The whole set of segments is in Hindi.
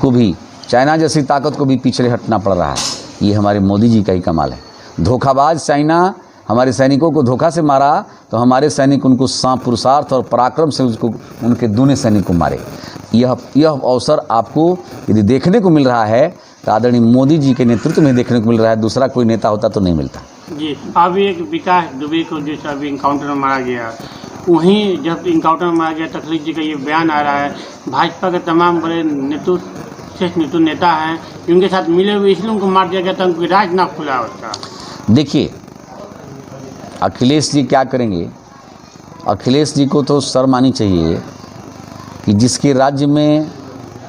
उसको भी, चाइना जैसी ताकत को भी पीछे हटना पड़ रहा है। ये हमारे मोदी जी का ही कमाल है। धोखाबाज चाइना हमारे सैनिकों को धोखा से मारा तो हमारे सैनिक उनको पुरुषार्थ और पराक्रम से उसको उनके दूने सैनिक को मारे। यह अवसर आपको यदि देखने को मिल रहा है तो आदरणीय मोदी जी के नेतृत्व में देखने को मिल रहा है। दूसरा कोई नेता होता तो नहीं मिलता। जी, अभी एक विकास दुबे को जो अभी इनकाउंटर में मारा गया, वहीं जब इनकाउंटर में मारा गया तखलीक जी का ये बयान आ रहा है, भाजपा के तमाम बड़े नेतृत्व नेता हैं उनके साथ मिले हुए इसलिए उनको मार दिया गया था, उनकी राज ना खुला होता। देखिए अखिलेश जी क्या करेंगे, अखिलेश जी को तो शर्म आनी चाहिए कि जिसके राज्य में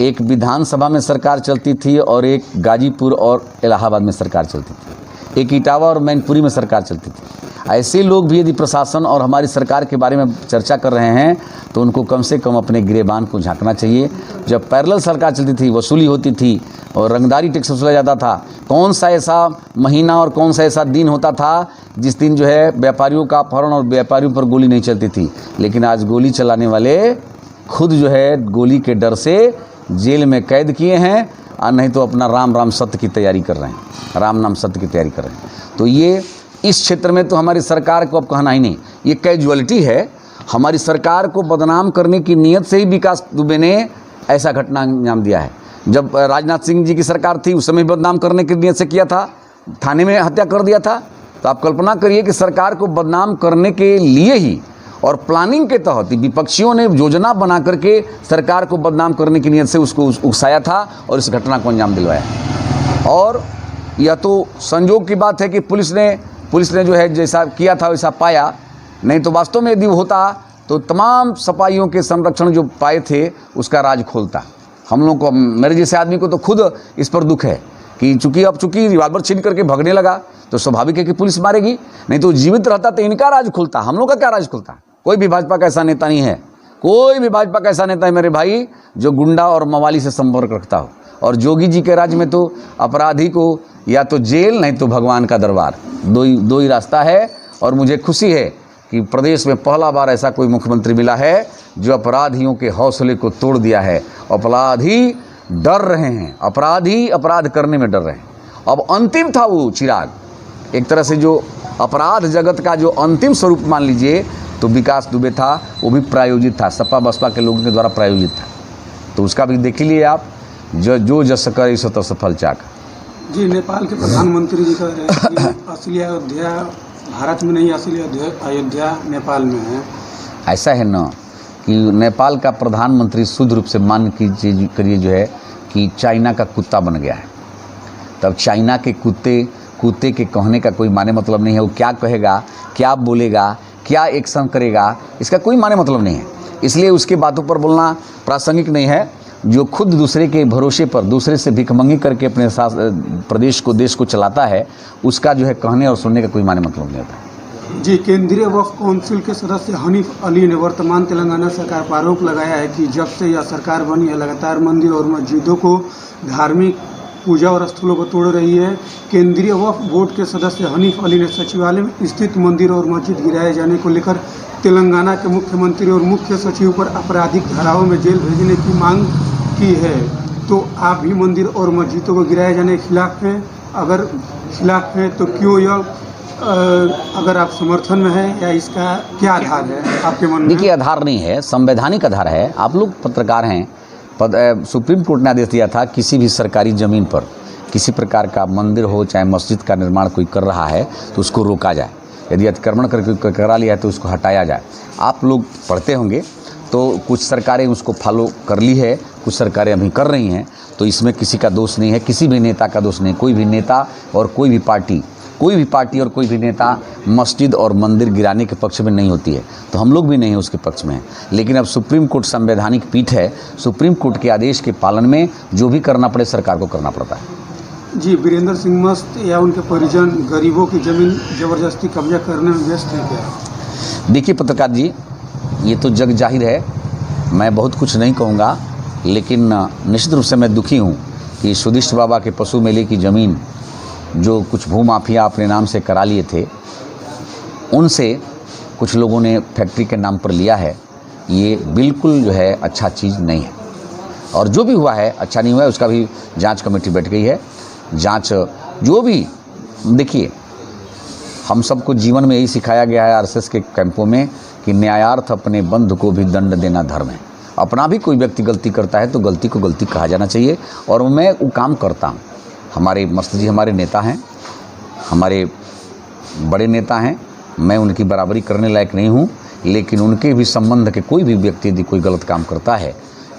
एक विधानसभा में सरकार चलती थी और एक गाजीपुर और इलाहाबाद में सरकार चलती थी, एक इटावा और मैनपुरी में सरकार चलती थी। ऐसे लोग भी यदि प्रशासन और हमारी सरकार के बारे में चर्चा कर रहे हैं तो उनको कम से कम अपने गिरेबान को झांकना चाहिए। जब पैरेलल सरकार चलती थी, वसूली होती थी और रंगदारी टैक्स वसूला जाता था, कौन सा ऐसा महीना और कौन सा ऐसा दिन होता था जिस दिन जो है व्यापारियों का अपहरण और व्यापारियों पर गोली नहीं चलती थी। लेकिन आज गोली चलाने वाले खुद जो है गोली के डर से जेल में कैद किए हैं और नहीं तो अपना राम राम सत्य की तैयारी कर रहे हैं, राम नाम सत्य की तैयारी कर रहे हैं। तो ये इस क्षेत्र में तो हमारी सरकार को अब कहना ही नहीं, ये कैजुअलिटी है। हमारी सरकार को बदनाम करने की नीयत से ही विकास दुबे ने ऐसा घटना अंजाम दिया है। जब राजनाथ सिंह जी की सरकार थी उस समय बदनाम करने की नीयत से किया था, थाने में हत्या कर दिया था। तो आप कल्पना करिए कि सरकार को बदनाम करने के लिए ही और प्लानिंग के तहत विपक्षियों ने योजना बना करके सरकार को बदनाम करने की नीयत से उसको उकसाया था और इस घटना को अंजाम दिलवाया। और यह तो संजोग की बात है कि पुलिस ने जो है जैसा किया था वैसा पाया, नहीं तो वास्तव में यदि होता तो तमाम सपाहियों के संरक्षण जो पाए थे उसका राज खोलता। हम लोग को, मेरे जैसे आदमी को तो खुद इस पर दुख है कि चूंकि रिवॉल्वर छीन करके भागने लगा तो स्वाभाविक है कि पुलिस मारेगी, नहीं तो जीवित रहता तो इनका राज खुलता, हम लोग का क्या राज खुलता। कोई भी भाजपा का ऐसा नेता नहीं है, कोई भी भाजपा का ऐसा नेता है मेरे भाई जो गुंडा और मवाली से संपर्क रखता हो। और जोगी जी के राज्य में तो अपराधी को या तो जेल नहीं तो भगवान का दरबार, दो ही रास्ता है। और मुझे खुशी है कि प्रदेश में पहला बार ऐसा कोई मुख्यमंत्री मिला है जो अपराधियों के हौसले को तोड़ दिया है। अपराधी डर रहे हैं, अपराधी अपराध करने में डर रहे हैं। अब अंतिम था वो चिराग, एक तरह से जो अपराध जगत का जो अंतिम स्वरूप मान लीजिए तो विकास दुबे था, वो भी प्रायोजित था, सपा बसपा के लोगों के द्वारा प्रायोजित था। तो उसका भी देख लीजिए आप, जो जस करे सो तो सफल चाक। जी, नेपाल के प्रधानमंत्री जी कह रहे हैं कि असली अयोध्या भारत में नहीं, असली अयोध्या नेपाल में है। ऐसा है ना कि नेपाल का प्रधानमंत्री शुद्ध रूप से मान करिए जो है कि चाइना का कुत्ता बन गया है। तब चाइना के कुत्ते के कहने का कोई माने मतलब नहीं है। वो क्या कहेगा, क्या बोलेगा, क्या एक्शन करेगा, इसका कोई माने मतलब नहीं है। इसलिए उसकी बातों पर बोलना प्रासंगिक नहीं है। जो खुद दूसरे के भरोसे पर दूसरे से भिखमंगी करके अपने प्रदेश को, देश को चलाता है, उसका जो है कहने और सुनने का कोई माने मतलब नहीं होता। जी, केंद्रीय वक्फ काउंसिल के सदस्य हनीफ अली ने वर्तमान तेलंगाना सरकार पर आरोप लगाया है कि जब से यह सरकार बनी है लगातार मंदिर और मस्जिदों को, धार्मिक पूजा और स्थलों को तोड़ रही है। केंद्रीय वक्फ बोर्ड के सदस्य हनीफ अली ने सचिवालय में स्थित मंदिर और मस्जिद गिराए जाने को लेकर तेलंगाना के मुख्यमंत्री और मुख्य सचिव पर आपराधिक धाराओं में जेल भेजने की मांग की है। तो आप भी मंदिर और मस्जिदों को गिराए जाने के खिलाफ हैं? अगर खिलाफ हैं तो क्यों यह, अगर आप समर्थन में हैं, या इसका क्या आधार है आपके मन में? देखिए, आधार नहीं है, संवैधानिक आधार है। आप लोग पत्रकार हैं, सुप्रीम कोर्ट ने आदेश दिया था किसी भी सरकारी ज़मीन पर किसी प्रकार का मंदिर हो चाहे मस्जिद का निर्माण कोई कर रहा है तो उसको रोका जाए। यदि अतिक्रमण करके करा लिया है तो उसको हटाया जाए। आप लोग पढ़ते होंगे तो कुछ सरकारें उसको फॉलो कर ली है, कुछ सरकारें अभी कर रही हैं। तो इसमें किसी का दोष नहीं है, किसी भी नेता का दोष नहीं। कोई भी नेता और कोई भी पार्टी और कोई भी नेता मस्जिद और मंदिर गिराने के पक्ष में नहीं होती है, तो हम लोग भी नहीं उसके पक्ष में हैं। लेकिन अब सुप्रीम कोर्ट संवैधानिक पीठ है, सुप्रीम कोर्ट के आदेश के पालन में जो भी करना पड़े सरकार को करना पड़ता है। जी, वीरेंद्र सिंह मस्त या उनके परिजन गरीबों की ज़मीन ज़बरदस्ती कब्जा करने में व्यस्त है क्या? देखिए पत्रकार जी, ये तो जग जाहिर है, मैं बहुत कुछ नहीं कहूँगा, लेकिन निश्चित रूप से मैं दुखी हूँ कि सुदिष्ट बाबा के पशु मेले की ज़मीन जो कुछ भूमाफिया अपने नाम से करा लिए थे, उनसे कुछ लोगों ने फैक्ट्री के नाम पर लिया है। ये बिल्कुल जो है अच्छा चीज़ नहीं है। और जो भी हुआ है अच्छा नहीं हुआ है, उसका भी जांच कमेटी बैठ गई है। जांच जो भी, देखिए हम सबको जीवन में यही सिखाया गया है आरएसएस के कैंपों में कि न्यायार्थ अपने बंधु को भी दंड देना धर्म है। अपना भी कोई व्यक्ति गलती करता है तो गलती को गलती कहा जाना चाहिए, और मैं वो काम करता हूँ। हमारे मस्त जी हमारे नेता हैं, हमारे बड़े नेता हैं, मैं उनकी बराबरी करने लायक नहीं हूँ, लेकिन उनके भी संबंध के कोई भी व्यक्ति यदि कोई गलत काम करता है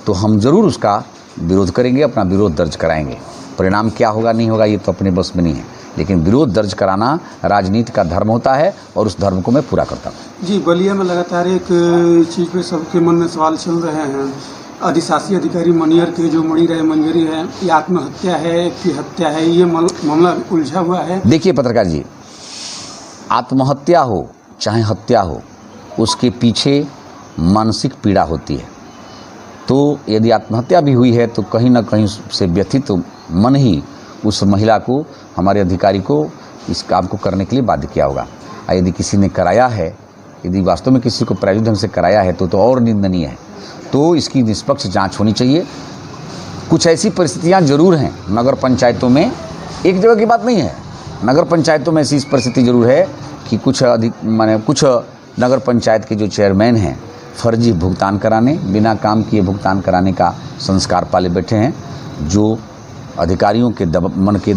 तो हम ज़रूर उसका विरोध करेंगे, अपना विरोध दर्ज कराएंगे। परिणाम क्या होगा नहीं होगा ये तो अपने बस में नहीं है, लेकिन विरोध दर्ज कराना राजनीति का धर्म होता है और उस धर्म को मैं पूरा करता हूँ। जी, बलिया में लगातार एक चीज़ पे सबके मन में सवाल चल रहे हैं। अधिशासी अधिकारी मनियर के जो मणि राय मंजरी है, ये आत्महत्या है कि हत्या है, ये मामला उलझा हुआ है। देखिए पत्रकार जी, आत्महत्या हो चाहे हत्या हो, उसके पीछे मानसिक पीड़ा होती है। तो यदि आत्महत्या भी हुई है तो कहीं ना कहीं से व्यथित मन ही उस महिला को, हमारे अधिकारी को इस काम को करने के लिए बाध्य किया होगा। और यदि किसी ने कराया है, यदि वास्तव में किसी को प्रायोजित ढंग से कराया है तो और निंदनीय है। तो इसकी निष्पक्ष जांच होनी चाहिए। कुछ ऐसी परिस्थितियां जरूर हैं नगर पंचायतों में, एक जगह की बात नहीं है, नगर पंचायतों में ऐसी परिस्थिति जरूर है कि कुछ नगर पंचायत के जो चेयरमैन हैं फर्जी भुगतान कराने, बिना काम किए भुगतान कराने का संस्कार पाले बैठे हैं, जो अधिकारियों के मन के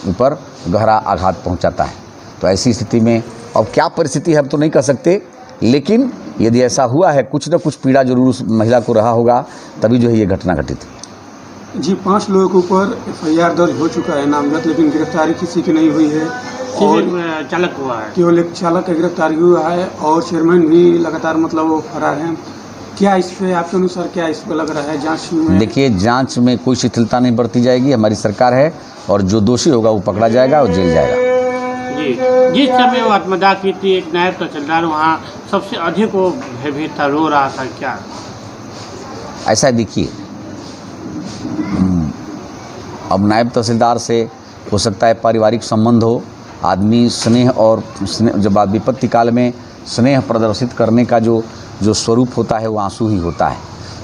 ऊपर गहरा आघात पहुंचाता है। तो ऐसी स्थिति में अब क्या परिस्थिति है हम तो नहीं कह सकते, लेकिन यदि ऐसा हुआ है कुछ न कुछ पीड़ा जरूर उस महिला को रहा होगा, तभी जो है ये घटना घटित हुई। जी, 5 लोगों के ऊपर FIR दर्ज हो चुका है नामजद, लेकिन गिरफ्तारी किसी की नहीं हुई है। और चालक हुआ है, केवल एक चालक का गिरफ्तारी हुआ है और चेयरमैन भी लगातार मतलब वो फरार हैं। क्या इस पे आपके अनुसार क्या इस पे लग रहा है जांच में? देखिए, जांच में कोई शिथिलता नहीं बरती जाएगी, हमारी सरकार है, और जो दोषी होगा वो पकड़ा जाएगा और जेल जाएगा। जी, जिस समय वो आत्मदाह की थी, एक नायब तहसीलदार वहाँ सबसे अधिक वो भयभीत था, रो रहा था, क्या ऐसा देखिए, अब नायब तहसीलदार से हो सकता है पारिवारिक संबंध हो, आदमी स्नेह और जब विपत्ति काल में स्नेह प्रदर्शित करने का जो स्वरूप होता है वो आंसू ही होता है।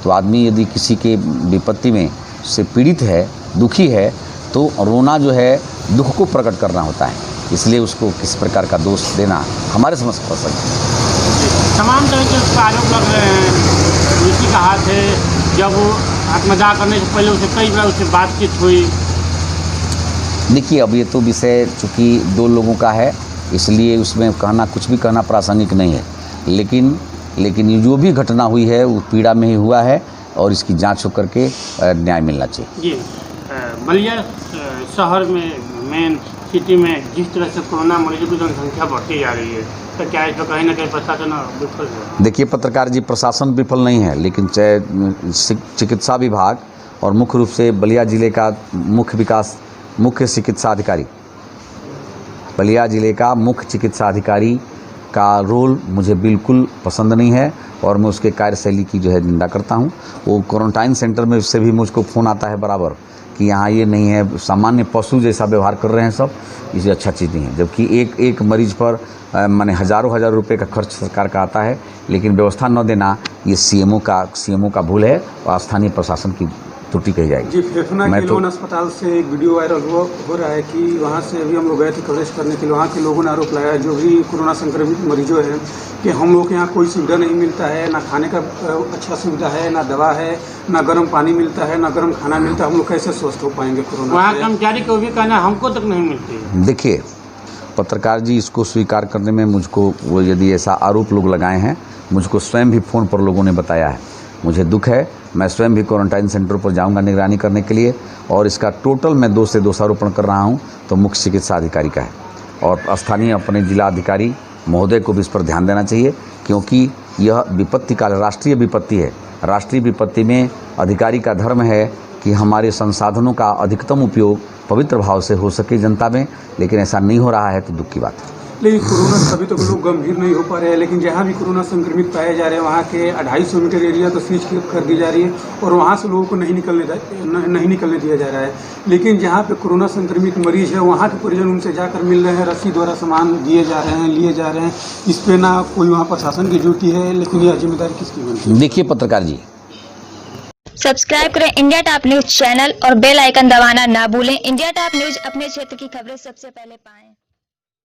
तो आदमी यदि किसी के विपत्ति में से पीड़ित है, दुखी है, तो रोना जो है दुख को प्रकट करना होता है, इसलिए उसको किस प्रकार का दोष देना हमारे समझ से पसंद है। तमाम तरह के आरोप लग रहे हैं, पुलिस का हाथ है। जब वो आत्मदाह करने से पहले उसे कई बार उससे बातचीत हुई। देखिए, अब ये तो विषय चूँकि 2 लोगों का है, इसलिए उसमें कुछ भी कहना प्रासंगिक नहीं है, लेकिन ये जो भी घटना हुई है वो पीड़ा में ही हुआ है और इसकी जांच होकर के न्याय मिलना चाहिए। जी, बलिया शहर में, मेन सिटी में जिस तरह से कोरोना मरीजों की जनसंख्या बढ़ती जा रही है, तो क्या इस पर कहीं ना कहीं प्रशासन विफल है? देखिए पत्रकार जी, प्रशासन विफल नहीं है, लेकिन चिकित्सा विभाग और मुख्य रूप से बलिया जिले का मुख्य चिकित्सा अधिकारी, बलिया जिले का मुख्य चिकित्सा अधिकारी का रोल मुझे बिल्कुल पसंद नहीं है और मैं उसके कार्यशैली की जो है निंदा करता हूं। वो क्वारंटाइन सेंटर में उससे भी मुझको फ़ोन आता है बराबर कि यहाँ ये नहीं है, सामान्य पशु जैसा व्यवहार कर रहे हैं सब, ये अच्छा चीज़ नहीं है। जबकि एक मरीज पर माने हज़ारों रुपए का खर्च सरकार का आता है, लेकिन व्यवस्था न देना ये सीएमओ का भूल है और स्थानीय प्रशासन की त्रुटि कही जाएगी। जी, फेफना के लोन अस्पताल से एक वीडियो वायरल हो रहा है कि वहाँ से अभी हम लोग गए थे कवरेज करने के लिए, वहाँ के लोगों ने आरोप लगाया जो भी कोरोना संक्रमित मरीजों हैं कि हम लोग के यहाँ कोई सुविधा नहीं मिलता है, ना खाने का अच्छा सुविधा है, ना दवा है, ना गर्म पानी मिलता है, ना गर्म खाना मिलता है। हम लोग कैसे स्वस्थ हो पाएंगे कोरोना? वहाँ कर्मचारी को भी कहना हमको तक नहीं मिलती। देखिए पत्रकार जी, इसको स्वीकार करने में मुझको, वो यदि ऐसा आरोप लोग लगाए हैं, मुझको स्वयं भी फ़ोन पर लोगों ने बताया है, मुझे दुख है। मैं स्वयं भी क्वारंटाइन सेंटर पर जाऊंगा निगरानी करने के लिए, और इसका टोटल मैं दोषारोपण कर रहा हूं तो मुख्य चिकित्सा अधिकारी का है, और स्थानीय अपने जिला अधिकारी महोदय को भी इस पर ध्यान देना चाहिए, क्योंकि यह विपत्ति काल राष्ट्रीय विपत्ति है। राष्ट्रीय विपत्ति में अधिकारी का धर्म है कि हमारे संसाधनों का अधिकतम उपयोग पवित्र भाव से हो सके जनता में, लेकिन ऐसा नहीं हो रहा है तो दुख की बात है। लेकिन कोरोना से अभी तक लोग गंभीर नहीं हो पा रहे हैं, लेकिन जहाँ भी कोरोना संक्रमित पाए जा रहे हैं वहाँ के 250 मीटर एरिया तो सीज कर दी जा रही है और वहाँ से लोगों को नहीं निकलने दिया जा रहा है। लेकिन जहाँ पे कोरोना संक्रमित मरीज है वहाँ के परिजन उनसे जाकर मिल रहे हैं, रस्सी द्वारा सामान दिए जा रहे हैं, लिए जा रहे हैं। इस पर ना कोई वहाँ प्रशासन की ड्यूटी है, लेकिन यह जिम्मेदारी किसकी बनती है? देखिए पत्रकार जी, सब्सक्राइब करें इंडिया टॉप न्यूज चैनल और बेल आइकन दबाना ना भूलें। इंडिया टॉप न्यूज अपने क्षेत्र की खबरें सबसे पहले पाएं।